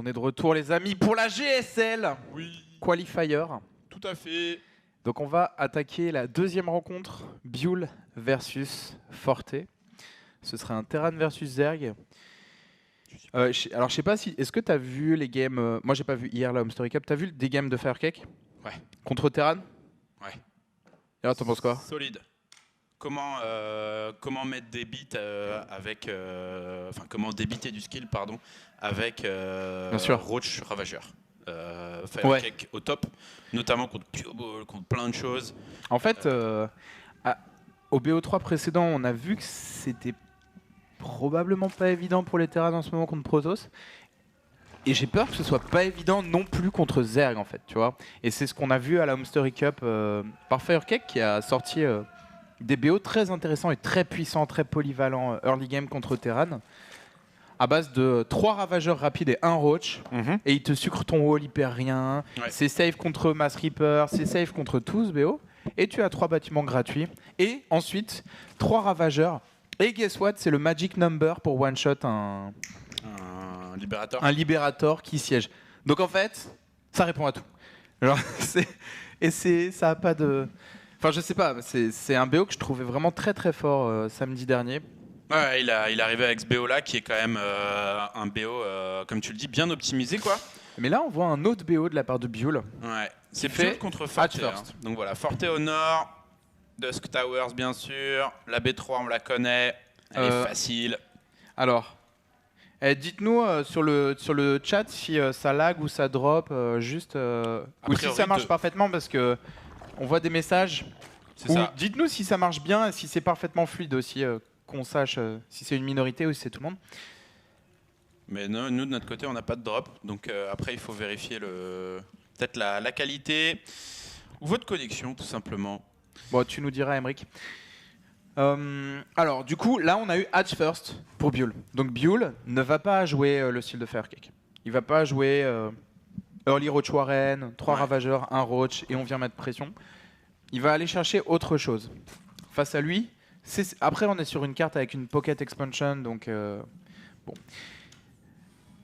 On est de retour les amis pour la GSL Oui, Qualifier. tout à fait. Donc on va attaquer la deuxième rencontre, Biul versus Forte. Ce serait un Terran versus Zerg. Alors je sais pas si... Est-ce que tu as vu les games... moi j'ai pas vu hier la Home Story Cup. Tu as vu des games de Firecake? Ouais. Contre Terran? Ouais. Et alors t'en penses quoi? Solide. Comment mettre des beats avec... Enfin, comment débiter du skill, pardon, avec Bien sûr. Roach Ravageur. Firecake au top, notamment contre Cuball, contre plein de choses. En fait, au BO3 précédent, on a vu que c'était probablement pas évident pour les Terran en ce moment contre Protoss. Et j'ai peur que ce soit pas évident non plus contre Zerg en fait, tu vois. Et c'est ce qu'on a vu à la Home Story Cup par Firecake qui a sorti des BO très intéressants et très puissants, très polyvalents early game contre Terran. À base de 3 ravageurs rapides et 1 roach. Et il te sucre ton wall, il perd rien. Ouais. C'est safe contre Mass Reaper, c'est safe contre tous BO. Et tu as 3 bâtiments gratuits. Et ensuite, 3 ravageurs. Et guess what, c'est le magic number pour one shot un libérateur qui siège. Donc en fait, ça répond à tout. Genre, ça a pas de... Enfin je sais pas, c'est un BO que je trouvais vraiment très très fort samedi dernier. Ouais, il est arrivé avec ce BO là qui est quand même un BO, comme tu le dis, bien optimisé quoi. Mais là on voit un autre BO de la part de Biul. Ouais, c'est fait fait contre Forte. First. Donc voilà, Forte au nord, Dusk Towers bien sûr, la B3 on la connaît, elle est facile. Alors, dites-nous sur le chat si ça lag ou ça drop, juste ou si ça marche parfaitement parce que on voit des messages. C'est ça. Dites-nous si ça marche bien et si c'est parfaitement fluide aussi, qu'on sache si c'est une minorité ou si c'est tout le monde. Mais nous de notre côté on n'a pas de drop, donc après il faut vérifier peut-être la qualité ou votre connexion tout simplement. Bon, tu nous diras, Emric. Alors, du coup, là, on a eu Hatch First pour Biul. Donc, Biul ne va pas jouer le style de Firecake. Il va pas jouer Early Roach Warren, 3 Ravageurs, 1 Roach, et on vient mettre pression. Il va aller chercher autre chose. Face à lui, après, on est sur une carte avec une Pocket Expansion, donc bon.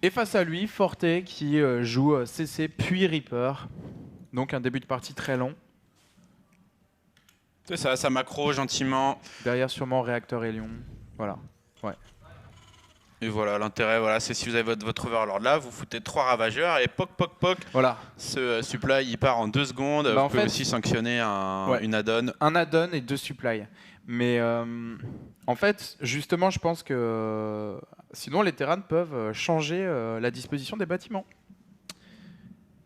Et face à lui, Forte qui joue CC puis Reaper. Donc, un début de partie très long. C'est ça macro gentiment. Derrière sûrement Réacteur et Lion. Voilà. Ouais. Et voilà, l'intérêt, voilà, c'est si vous avez votre Overlord là, vous foutez 3 Ravageurs et poc. Voilà. Ce supply il part en 2 secondes. Vous pouvez aussi sanctionner une add-on. Un add-on et 2 supply. Mais en fait, justement, je pense que sinon les Terrans peuvent changer la disposition des bâtiments.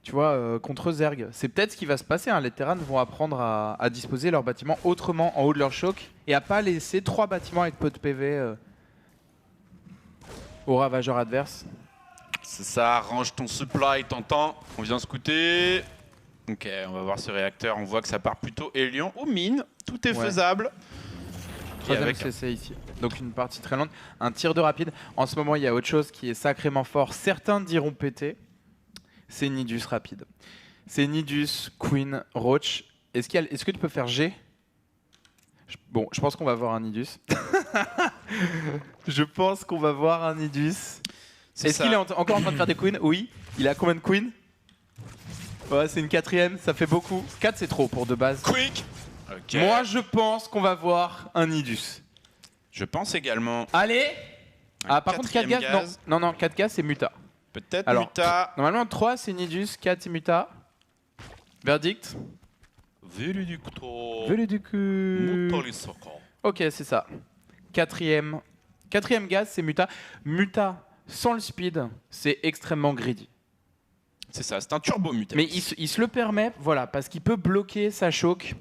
Tu vois, contre Zerg. C'est peut-être ce qui va se passer. Hein. Les Terrans vont apprendre à disposer leurs bâtiments autrement en haut de leur choc et à pas laisser 3 bâtiments avec peu de PV aux ravageurs adverses. C'est ça, range ton supply, t'entends. On vient scouter. Ok, on va voir ce réacteur. On voit que ça part plutôt Hélion ou mine. Tout est faisable. Troisième CC ici. Donc une partie très lente. Un tir de rapide. En ce moment, il y a autre chose qui est sacrément fort. Certains diront péter. C'est Nidus rapide. C'est Nidus, Queen, Roach. Est-ce que tu peux faire G? Bon, je pense qu'on va voir un Nidus. Je pense qu'on va voir un Nidus. Est-ce qu'il est encore en train de faire des Queens? Oui. Il a combien de Queens? Ouais, c'est une 4ème, ça fait beaucoup. 4 c'est trop pour de base. Quick. Okay. Moi je pense qu'on va voir un Nidus. Je pense également. Allez. Par contre 4 gaz, non, 4 gaz c'est Muta. Peut-être Muta. Normalement 3 c'est Nidus, 4 c'est Muta. Verdict. Ok, c'est ça. 4ème gaz c'est Muta. Muta sans le speed, c'est extrêmement greedy. C'est ça, c'est un turbo Muta. Mais il se le permet, voilà, parce qu'il peut bloquer sa choke.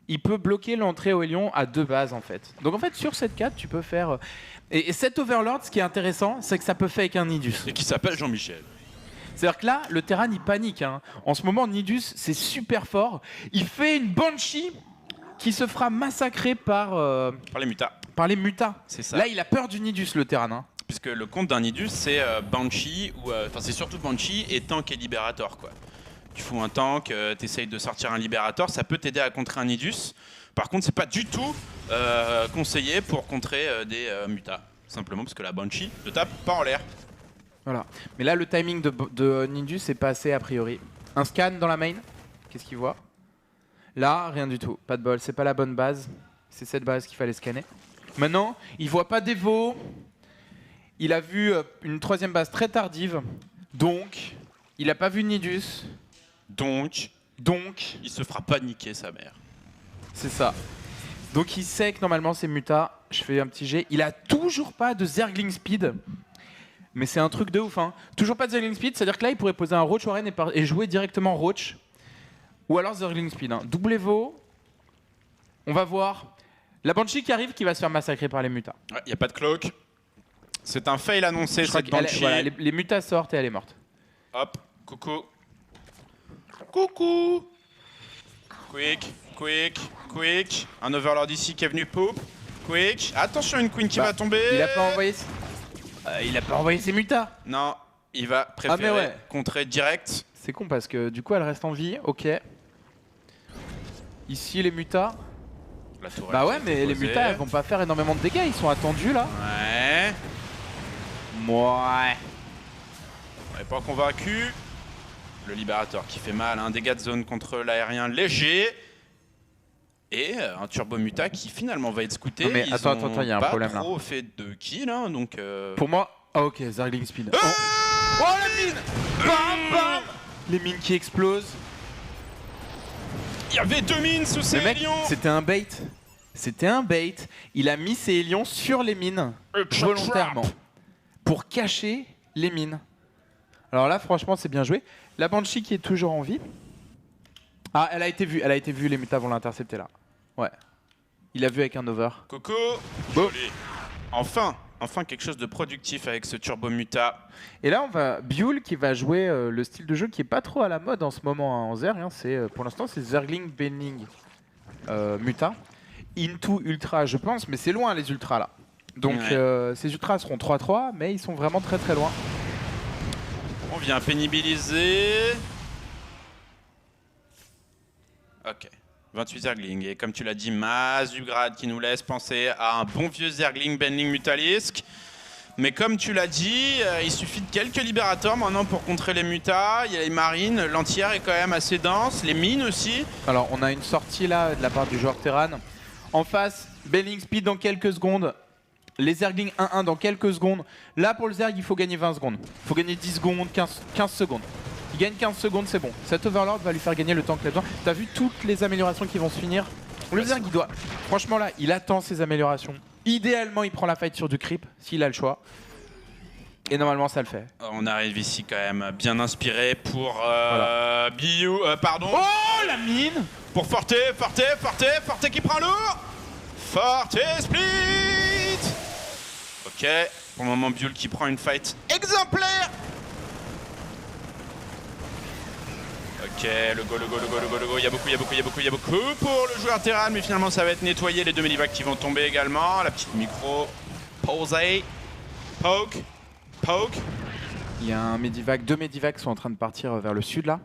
Il peut bloquer l'entrée au Hélion à 2 bases en fait. Donc en fait sur cette 4 tu peux faire... Et cet Overlord, ce qui est intéressant, c'est que ça peut fake un Nidus. Et qui s'appelle Jean-Michel. C'est-à-dire que là, le Terran il panique. Hein. En ce moment, Nidus c'est super fort. Il fait une Banshee qui se fera massacrer par les mutas. Par les mutas. C'est ça. Là il a peur du Nidus le Terran. Hein. Puisque le compte d'un Nidus c'est Banshee, enfin c'est surtout Banshee et tank et libérateur quoi. Tu fous un tank, t'essayes de sortir un libérateur, ça peut t'aider à contrer un Nidus. Par contre, c'est pas du tout conseillé pour contrer des mutas. Simplement parce que la Banshee te tape pas en l'air. Voilà. Mais là, le timing de Nidus est passé a priori. Un scan dans la main. Qu'est-ce qu'il voit? Là, rien du tout. Pas de bol. C'est pas la bonne base. C'est cette base qu'il fallait scanner. Maintenant, il voit pas d'Evo. Il a vu une troisième base très tardive. Donc, il a pas vu Nidus. Donc, il se fera pas niquer sa mère. C'est ça. Donc il sait que normalement c'est Muta. Je fais un petit jet. Il a toujours pas de Zergling Speed. Mais c'est un truc de ouf. Hein. Toujours pas de Zergling Speed. C'est-à-dire que là, il pourrait poser un Roach Warren et jouer directement Roach. Ou alors Zergling Speed. Hein. Double Evo. On va voir. La Banshee qui arrive qui va se faire massacrer par les Mutas. Ouais, y a pas de cloak. C'est un fail annoncé, cette Banshee. Voilà, les Mutas sortent et elle est morte. Hop, coucou. Coucou. Quick. Un Overlord ici qui est venu poop. Quick. Attention, une Queen qui va tomber. Il a pas envoyé ses Mutas. Non, il va préférer contrer direct. C'est con parce que du coup elle reste en vie. Ok. Ici les Mutas. Bah ouais, mais les Mutas elles vont pas faire énormément de dégâts. Ils sont attendus là. Ouais. On n'est pas convaincu. Le Libérateur qui fait mal, un dégât de zone contre l'aérien léger. Et un Turbo Muta qui finalement va être scouté. Non mais attends, il y a un problème là. Pas trop fait de kill, hein, donc... Pour moi... Ah ok, Zergling Speed. Oh la mine. Bam. Les mines qui explosent. Il y avait 2 mines sous ces hélions. C'était un bait. C'était un bait. Il a mis ses hélions sur les mines. Volontairement. Pour cacher les mines. Alors là, franchement, c'est bien joué. La Banshee qui est toujours en vie. Ah, elle a été vue. Les Mutas vont l'intercepter là. Ouais. Il a vu avec un over. Coco. Joli. Enfin quelque chose de productif avec ce Turbo Muta. Et là, on va Biul qui va jouer le style de jeu qui est pas trop à la mode en ce moment hein, en Zerg. Hein. Pour l'instant, c'est Zergling, Benling, Muta. Into Ultra, je pense, mais c'est loin les Ultras là. Donc ces Ultras seront 3-3, mais ils sont vraiment très très loin. On vient pénibiliser. Ok. 28 Zergling. Et comme tu l'as dit, Mazugrad qui nous laisse penser à un bon vieux Zergling, Benling, Mutalisk. Mais comme tu l'as dit, il suffit de quelques libérateurs maintenant pour contrer les Mutas. Il y a les marines, l'entière est quand même assez dense, les mines aussi. Alors on a une sortie là de la part du joueur Terran. En face, Benling Speed dans quelques secondes. Les Zergling 1-1 dans quelques secondes. Là pour le Zerg, il faut gagner 20 secondes. Il faut gagner 10 secondes, 15 secondes. Il gagne 15 secondes, c'est bon. Cet Overlord va lui faire gagner le temps qu'il a besoin. T'as vu toutes les améliorations qui vont se finir? Le Zerg, il doit... Franchement là, il attend ses améliorations. Idéalement, il prend la fight sur du creep, s'il a le choix. Et normalement, ça le fait. On arrive ici quand même bien inspiré pour Biu, pardon. Oh, la mine. Pour Forte qui prend lourd. Forte split. Ok, pour le moment, Biul qui prend une fight exemplaire. Ok, le go. Il y a beaucoup pour le joueur Terran, mais finalement ça va être nettoyé. Les 2 Medivacs qui vont tomber également. La petite micro. Posey. Poke. Il y a un Medivac, 2 Medivacs sont en train de partir vers le sud là.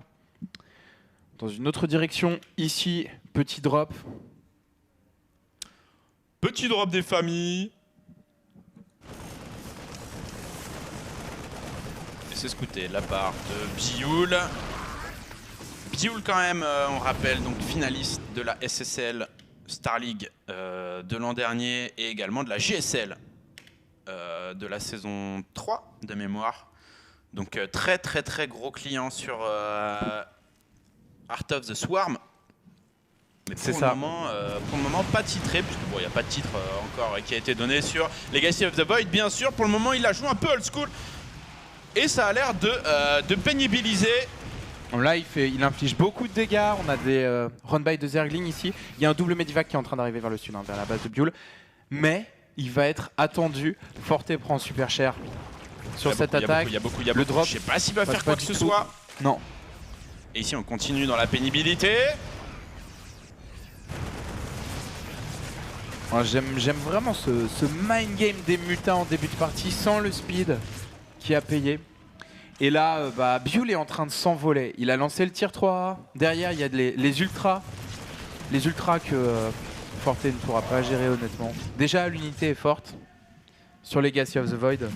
Dans une autre direction, ici, petit drop. Petit drop des familles. Et c'est scouté de la part de Biul. Biul quand même, on rappelle, donc finaliste de la SSL Star League de l'an dernier et également de la GSL de la saison 3 de mémoire. Donc très gros client sur Art of the Swarm. Mais pour le moment, pas titré, puisque bon, il n'y a pas de titre encore qui a été donné sur Legacy of the Void. Bien sûr, pour le moment, il a joué un peu old school. Et ça a l'air de pénibiliser. Là, il inflige beaucoup de dégâts. On a des run-by de Zergling ici. Il y a un double Medivac qui est en train d'arriver vers le sud, hein, vers la base de Biul. Mais il va être attendu. Forte prend super cher sur cette attaque. Il y a beaucoup. Le drop, je sais pas s'il va faire quoi que ce soit. Non. Et ici, on continue dans la pénibilité. J'aime vraiment ce mind game des Mutas en début de partie sans le speed qui a payé. Et là, Biul est en train de s'envoler. Il a lancé le tier 3. Derrière, il y a les ultras. Les ultras que Forte ne pourra pas gérer honnêtement. Déjà, l'unité est forte sur Legacy of the Void.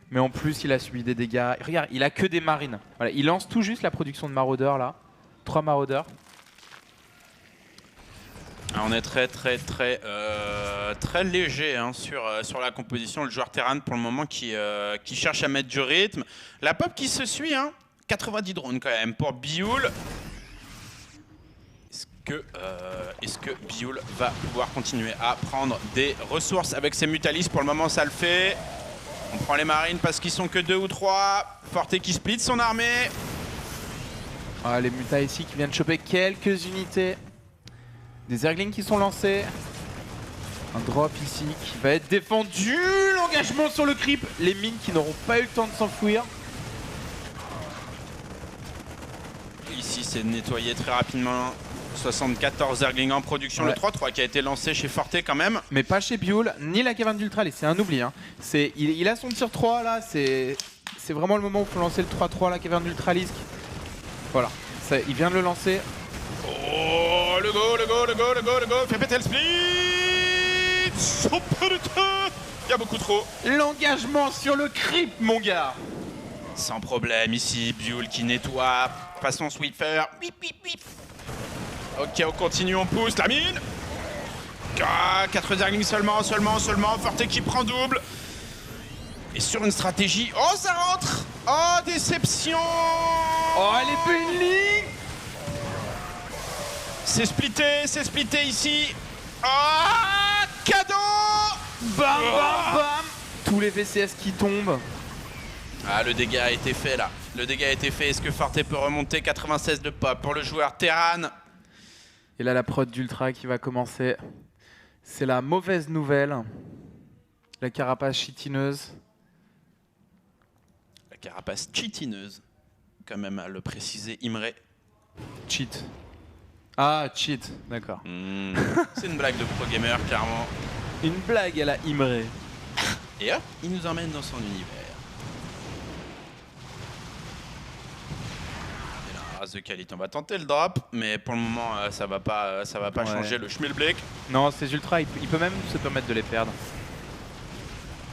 Mais en plus, il a subi des dégâts. Regarde, il a que des marines. Voilà, il lance tout juste la production de maraudeurs là. 3 maraudeurs. On est très léger hein, sur la composition. Le joueur Terran pour le moment qui cherche à mettre du rythme. La pop qui se suit, hein. 90 drones quand même pour Bioul. Est-ce que Bioul va pouvoir continuer à prendre des ressources avec ses Mutalis? Pour le moment ça le fait. On prend les marines parce qu'ils sont que 2 ou 3. Forte qui split son armée. Ah, les mutas ici qui viennent choper quelques unités. Des Zerglings qui sont lancés. Un drop ici qui va être défendu. L'engagement sur le creep. Les mines qui n'auront pas eu le temps de s'enfouir. Ici c'est nettoyé très rapidement. 74 Zerglings en production. Ouais. Le 3-3 qui a été lancé chez Forte quand même. Mais pas chez Bioul, ni la caverne d'Ultralis. C'est un oubli. Hein. Il a son tir 3 là. C'est vraiment le moment où il faut lancer le 3-3, la caverne d'Ultralis. Voilà. Il vient de le lancer. Oh, le go. Fais péter le split. Il y a beaucoup trop. L'engagement sur le creep, mon gars. Sans problème ici. Bioul qui nettoie. Façon Swiffer. Ok, on continue, on pousse la mine. 4 Zerglings seulement. Forte qui prend double. Et sur une stratégie. Oh, ça rentre. Oh, déception. Oh, elle est bénie. C'est splitté ici. Oh, cadeau. Bam, bam. Tous les VCS qui tombent. Ah, le dégât a été fait là. Est-ce que Forte peut remonter? 96 de pop pour le joueur Terran. Et là, la prod d'Ultra qui va commencer. C'est la mauvaise nouvelle. La carapace chitineuse. La carapace cheatineuse, quand même à le préciser, Imre. Cheat. Ah, cheat, d'accord. C'est une blague de pro gamer, clairement. Une blague à la Imre. Et hop, il nous emmène dans son univers. The Quality. On va tenter le drop, mais pour le moment ça va pas changer le Schmilblick. Non, ces ultras, il peut même se permettre de les perdre.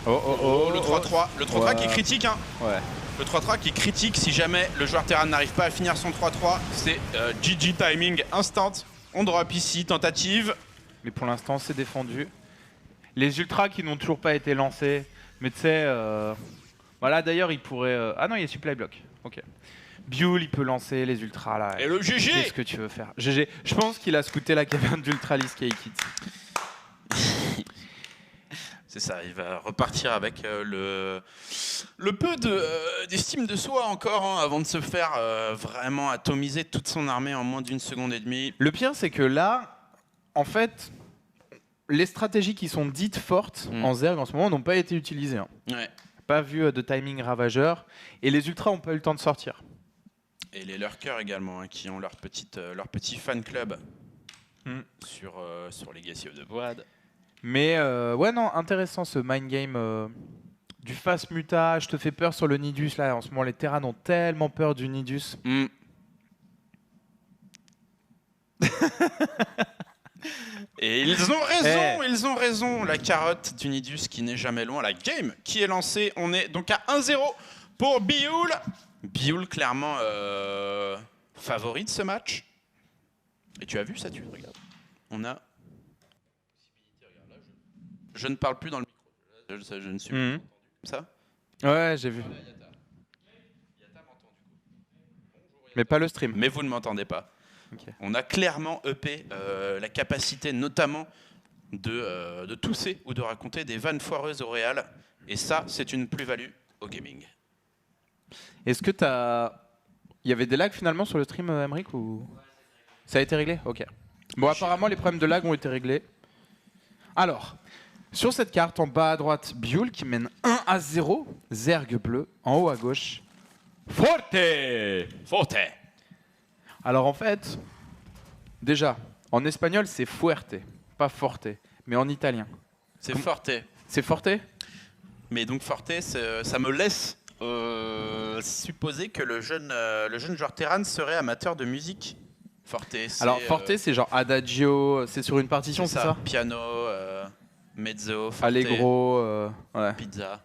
Oh, le 3-3, le 3-3 qui est critique hein. Ouais. Le 3-3 qui est critique si jamais le joueur Terran n'arrive pas à finir son 3-3, c'est GG timing instant. On drop ici, tentative. Mais pour l'instant c'est défendu. Les ultras qui n'ont toujours pas été lancés, mais tu sais, voilà d'ailleurs il pourrait... Ah non, il y a supply block, ok. Bioul, il peut lancer les ultras là. Et le GG! Qu'est-ce que tu veux faire? GG. Je pense qu'il a scouté la caverne d'Ultralis qui est quitte. C'est ça, il va repartir avec le peu d'estime de soi encore hein, avant de se faire vraiment atomiser toute son armée en moins d'1 seconde et demie. Le pire, c'est que là, en fait, les stratégies qui sont dites fortes en Zerg en ce moment n'ont pas été utilisées. Hein. Ouais. Pas vu de timing ravageur. Et les ultras n'ont pas eu le temps de sortir. Et les lurkers également, hein, qui ont leur petit fan club sur Legacy of the Void. Mais ouais, non, intéressant ce mind game du fast muta. Je te fais peur sur le Nidus. Là, en ce moment, les Terrans ont tellement peur du Nidus. Et ils ont raison. La carotte du Nidus qui n'est jamais loin. La game qui est lancée. On est donc à 1-0 pour Bioul. Bioul, clairement, favori de ce match. Et tu as vu ça, tu regardes. On a... Je ne parle plus dans le micro. Je ne suis plus entendu comme ça. Ouais, j'ai vu. Mais pas le stream. Mais vous ne m'entendez pas. Okay. On a clairement EP la capacité notamment de tousser ou de raconter des vannes foireuses au réel. Et ça, c'est une plus-value au gaming. Est-ce que il y avait des lags finalement sur le stream, Emric, ou... Ça a été réglé? Ok. Bon, apparemment, les problèmes de lag ont été réglés. Alors, sur cette carte, en bas à droite, Bioul qui mène 1-0. Zerg bleu. En haut à gauche, Forte. Alors en fait, déjà, en espagnol, c'est fuerte, pas forte. Mais en italien, c'est forte. C'est forte? Mais donc forte, ça me laisse supposer que le jeune joueur Terran serait amateur de musique. Forte, alors forte, c'est genre adagio, c'est sur une partition, c'est ça? Piano, mezzo, forte, allegro, ouais. Pizza.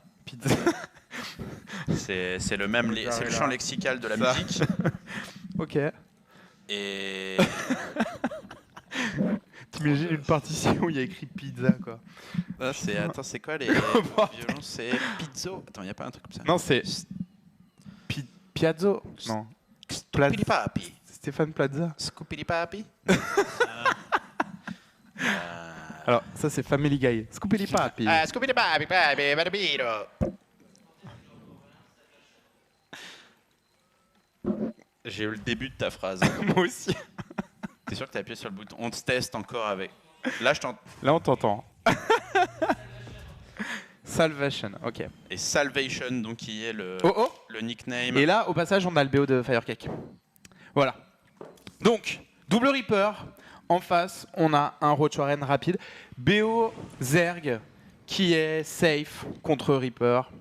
C'est le même, c'est le champ lexical de la musique. Ok. Et t'imagines une partition où il y a écrit pizza quoi. Attends, c'est quoi les violons? C'est pizzo. Attends, il n'y a pas un truc comme ça. Non, c'est Piazzo. Non. Stupidi papi. Stéphane Plaza. Scupidi papi. Alors, ça c'est Family Guy. Scoopily Papi. Scupidi papi, papi, badabiro. J'ai eu le début de ta phrase. Moi aussi. T'es sûr que t'as appuyé sur le bouton? On te teste encore avec. Là, Là, on t'entend. Salvation, ok. Et Salvation, donc qui est le nickname. Et là, au passage, on a le BO de Firecake. Voilà. Donc, double Reaper. En face, on a un Roach Warren rapide. BO Zerg, qui est safe contre Reaper.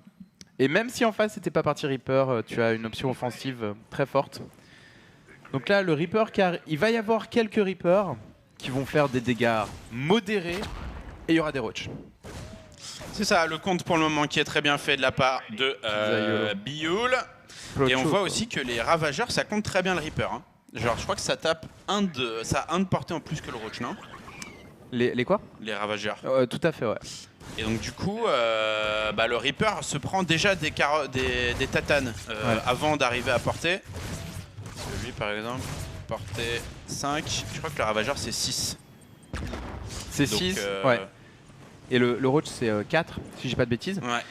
Et même si en face, c'était pas parti Reaper, tu as une option offensive très forte. Donc là, le Reaper, il va y avoir quelques Reapers qui vont faire des dégâts modérés. Et il y aura des Roach. C'est ça, le compte pour le moment qui est très bien fait de la part de Bioul. Et on voit aussi que les Ravageurs, ça compte très bien le Reaper. Hein. Genre, je crois que ça tape ça a un de portée en plus que le Roach, non? Les quoi? Les Ravageurs. Tout à fait, ouais. Et donc du coup, le Reaper se prend déjà des tatanes avant d'arriver à portée. Parce que lui, par exemple, portée 5. Je crois que le Ravageur, c'est 6. C'est 6, ouais. Et le Roach, c'est 4, si j'ai pas de bêtises. Ouais.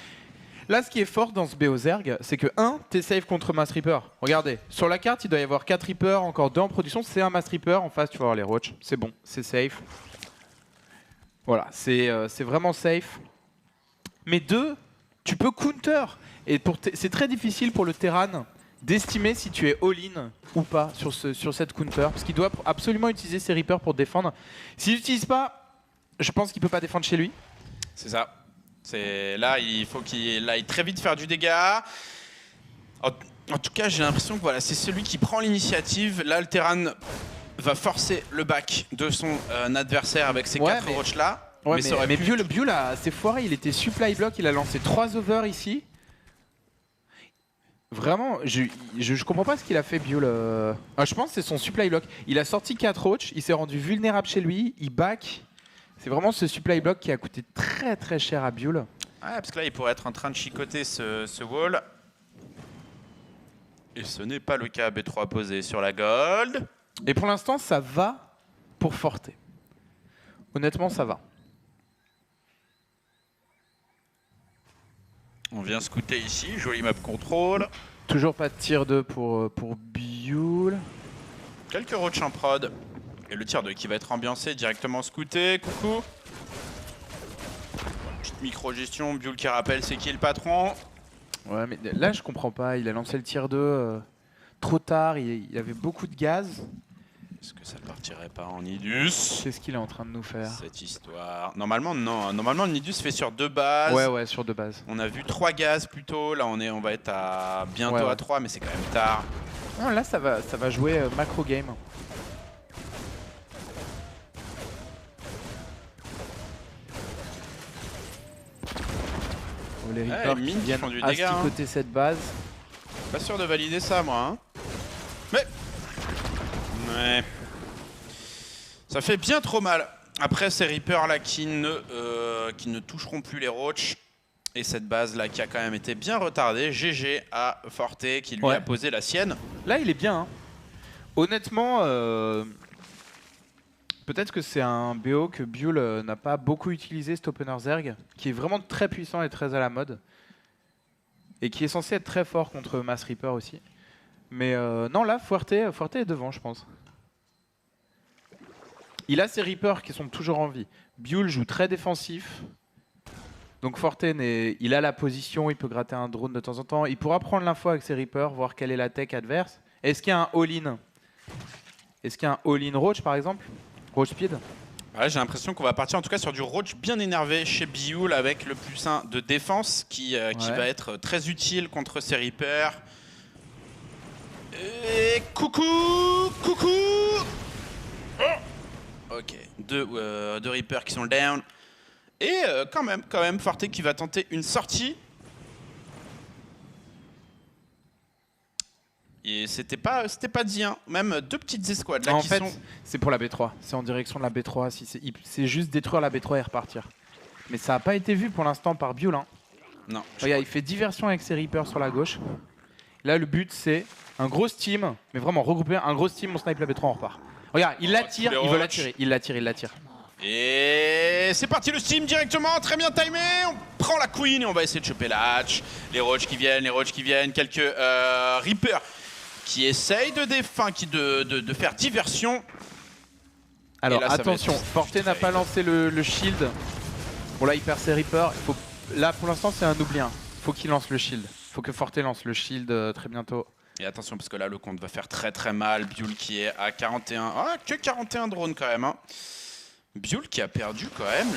Là, ce qui est fort dans ce BO Zerg, c'est que 1, t'es safe contre Mass Reaper. Regardez, sur la carte, il doit y avoir 4 Reapers, encore 2 en production. C'est un Mass Reaper. En face, tu vas avoir les Roach. C'est bon, c'est safe. Voilà, c'est vraiment safe. Mais 2, tu peux counter. Et c'est très difficile pour le Terran d'estimer si tu es all-in ou pas sur cette counter. Parce qu'il doit absolument utiliser ses Reapers pour défendre. S'il n'utilise pas, je pense qu'il peut pas défendre chez lui. C'est ça. Là, il faut qu'il aille très vite faire du dégât. En tout cas, j'ai l'impression que voilà, c'est celui qui prend l'initiative. Là, le Terran va forcer le back de son adversaire avec ses 4 Roach là. Ouais, mais Bioul c'est foiré. Il était supply block. Il a lancé 3 over ici. Vraiment, je comprends pas ce qu'il a fait Bioul. Je pense que c'est son supply block. Il a sorti 4 Roach. Il s'est rendu vulnérable chez lui. Il back. C'est vraiment ce supply block qui a coûté très très cher à Bioul. Ouais, parce que là, il pourrait être en train de chicoter ce wall. Et ce n'est pas le cas. B3 posé sur la gold. Et pour l'instant, ça va pour Forte. Honnêtement, ça va. On vient scouter ici. Joli map contrôle. Toujours pas de tir 2 pour Bioul. Quelques roach en prod. Et le tir 2 qui va être ambiancé directement scouté. Coucou. Petite micro-gestion. Bioul qui rappelle c'est qui le patron. Ouais, mais là je comprends pas. Il a lancé le tir 2 trop tard. Il avait beaucoup de gaz. Est-ce que ça ne partirait pas en Nidus? Qu'est-ce qu'il est en train de nous faire? Cette histoire. Normalement, non. Normalement, le Nidus fait sur 2 bases. Ouais, sur 2 bases. On a vu 3 gaz plutôt. Là, on va être bientôt à 3, mais c'est quand même tard. Non, là, ça va jouer macro game. Les Reapers qui viennent font du dégât, côté cette base. Pas sûr de valider ça, moi. Hein. Mais... Ouais. Ça fait bien trop mal. Après, ces Reapers là qui ne toucheront plus les Roach. Et cette base là qui a quand même été bien retardée. GG à Forte qui lui a posé la sienne. Là, il est bien. Hein. Honnêtement, peut-être que c'est un BO que Bioul n'a pas beaucoup utilisé, cet Opener Zerg, qui est vraiment très puissant et très à la mode. Et qui est censé être très fort contre Mass Reaper aussi. Mais non, là, Forte est devant, je pense. Il a ses Reapers qui sont toujours en vie. Bioul joue très défensif. Donc Forte, il a la position, il peut gratter un drone de temps en temps. Il pourra prendre l'info avec ses Reapers, voir quelle est la tech adverse. Est-ce qu'il y a un all-in? Est-ce qu'il y a un all-in Roach, par exemple? Roach speed? Ouais, j'ai l'impression qu'on va partir en tout cas sur du Roach bien énervé chez Bioul avec le +1 de défense qui va être très utile contre ses Reapers. Et coucou. Ok, deux Reapers qui sont down. Et quand même, Forte qui va tenter une sortie. Et c'était pas dit, hein. Même 2 petites escouades là en qui fait, sont... c'est pour la B3. C'est en direction de la B3. C'est juste détruire la B3 et repartir. Mais ça n'a pas été vu pour l'instant par Biul. Hein. Non. Regarde, il fait diversion avec ses Reapers sur la gauche. Là, le but, c'est un gros team, mais vraiment regrouper un gros team, on snipe la B3, on repart. Regarde, il l'attire, il veut l'attirer. Il l'attire. Et c'est parti le steam directement, très bien timé. On prend la queen et on va essayer de choper la hatch. Les roaches qui viennent, quelques Reapers qui essayent de faire diversion. Alors là, attention, Forte n'a pas lancé le shield. Bon là il perd ses Reapers. Là pour l'instant c'est un oubli. Faut qu'il lance le shield. Faut que Forte lance le shield très bientôt. Et attention parce que là le compte va faire très mal. Biul qui est à 41. Ah, que 41 drones quand même. Hein. Biul qui a perdu quand même.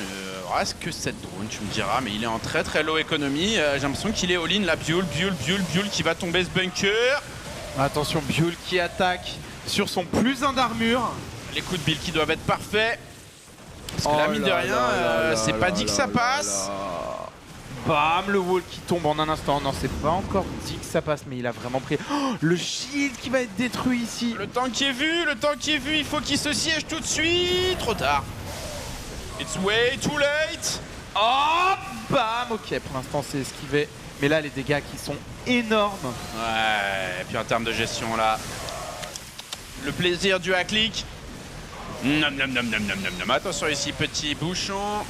Reste que 7 drones, tu me diras. Mais il est en très low économie. J'ai l'impression qu'il est all-in là. Biul qui va tomber ce bunker. Attention, Biul qui attaque sur son +1 d'armure. Les coups de Bill qui doivent être parfaits. Parce que là, mine de rien, c'est pas dit que ça passe. Bam, le wall qui tombe en un instant. Non, c'est pas encore dit que ça passe, mais il a vraiment pris. Oh, le shield qui va être détruit ici. Le temps qui est vu, il faut qu'il se siège tout de suite. Trop tard. It's way too late. Oh, bam. Ok, pour l'instant, c'est esquivé. Mais là, les dégâts qui sont énormes. Ouais, et puis en termes de gestion, là, le plaisir du hack-click. Nom. Attention ici, petit bouchon.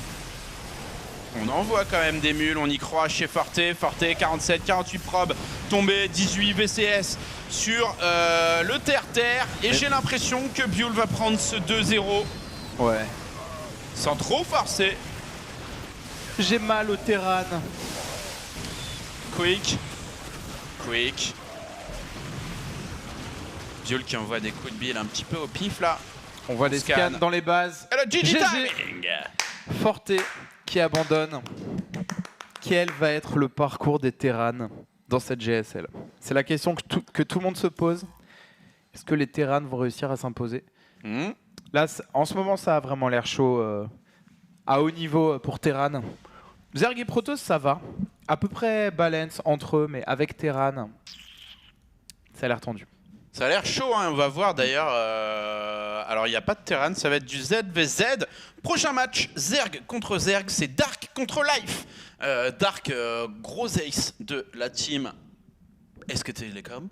On envoie quand même des mules, on y croit chez Forte. Forte, 47, 48 probes, tombé, 18 VCS sur le terre-terre. Et j'ai l'impression que Biul va prendre ce 2-0. Ouais. Sans trop forcer. J'ai mal au Terran. Quick. Biul qui envoie des coups de bille un petit peu au pif là. On voit des scans dans les bases. Et le GG timing. Forte qui abandonne. Quel va être le parcours des Terrans dans cette GSL? C'est la question que tout le monde se pose. Est-ce que les Terrans vont réussir à s'imposer? Là, en ce moment, ça a vraiment l'air chaud à haut niveau pour Terran. Zerg et Protoss, ça va. À peu près balance entre eux, mais avec Terran, ça a l'air tendu. Ça a l'air chaud, hein. On va voir d'ailleurs. Alors, il n'y a pas de Terran, ça va être du ZvZ. Prochain match, Zerg contre Zerg, c'est Dark contre Life. Dark, gros ace de la team SK Telecom.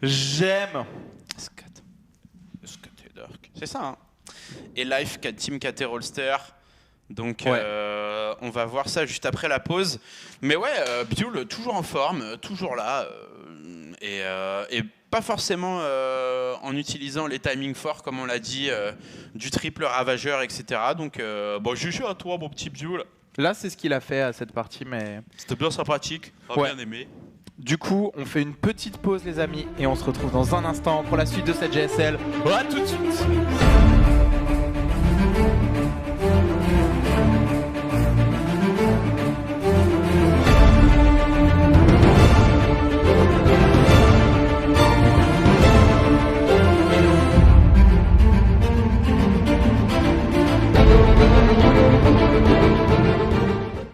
J'aime. SK Dark. C'est ça, hein. Et Life, team KT Rollster. Donc ouais. On va voir ça juste après la pause. Mais ouais, Biul toujours en forme, toujours là. Et pas forcément en utilisant les timings forts, comme on l'a dit, du triple ravageur, etc. Donc bon, GG à toi, mon petit Biul. Là, c'est ce qu'il a fait à cette partie, mais... C'était bien sympathique, ouais. Bien aimé. Du coup, on fait une petite pause, les amis, et on se retrouve dans un instant pour la suite de cette GSL. À tout de suite.